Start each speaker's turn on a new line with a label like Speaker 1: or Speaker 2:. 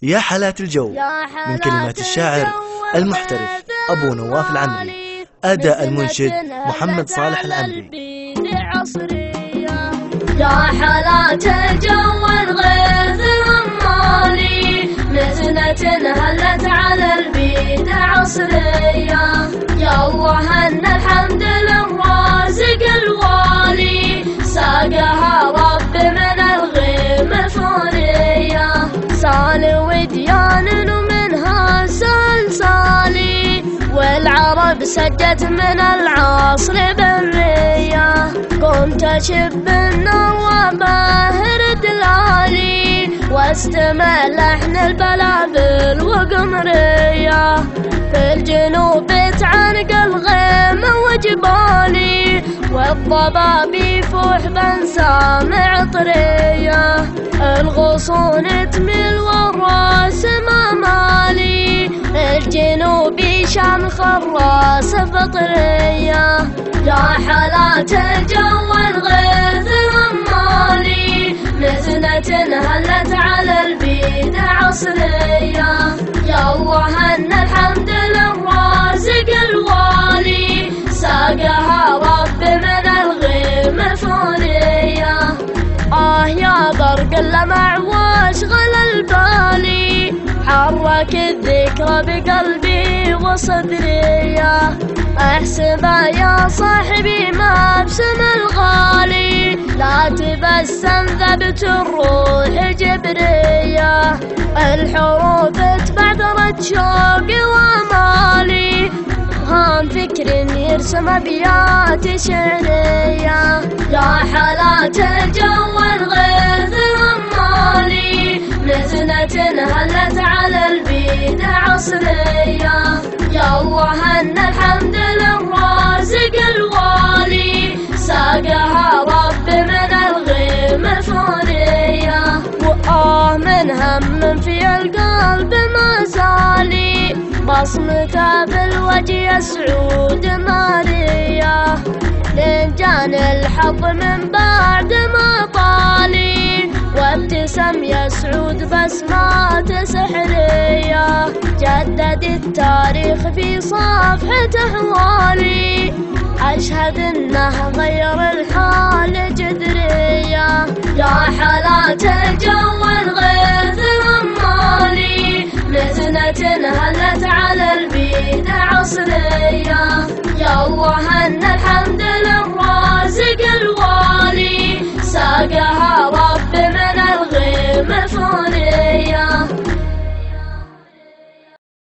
Speaker 1: يا حالات الجو من كلمات الشاعر المحترف أبو نواف العمري، أداء المنشد محمد صالح العمري.
Speaker 2: يا حالات الجو الغيث رمالي، نزلة هلت على البيد عصرية. يا الله ان الحمد للرازق الوالي، ساقها رب من الغيم فورية. صال وديان ومنها سلسالي، والعرب سجت من العصر برية. قمت اشب النوابه دلالي، واستمع لحن البلابل وقمرية. في الجنوب تعانق الغيم وجبالي، والضباب يفوح بنسامع طرية. الغصون تميل والراس ما مالي، الجنوبي شام خراس فطرية. يا حالات الجو الغيث رمالي، نزلة هلت على البيد عصرية. يا الله ان الحمد للرازق الوالي، ساقها رب من الغيم فورية. يا برق اللمع واشغل البالي، حرك الذكرى بقلبي وصدري. احسب يا صاحبي ما بسم الغالي، لا تبسم ذبت الروح جبرية. الحروف تبعثرت شوقي وامالي، هام فكر يرسم ابيات شعرية. يا حالات الجو الغيث رمالي، نزلة هلت على البيد عصرية. يا الله ان الحمد للرازق الوالي، ساقها رب من الغيم فورية. من هم في القلب ما زالي، بصمته بالوجه سعود مارية. لين جاني الحظ من بعد ما طالي، وابتسم يا سعود بسمات سحرية. جدد التاريخ في صفحة أحوالي، أشهد إنه غير الحال جذرية. يا حالات الجو الغيث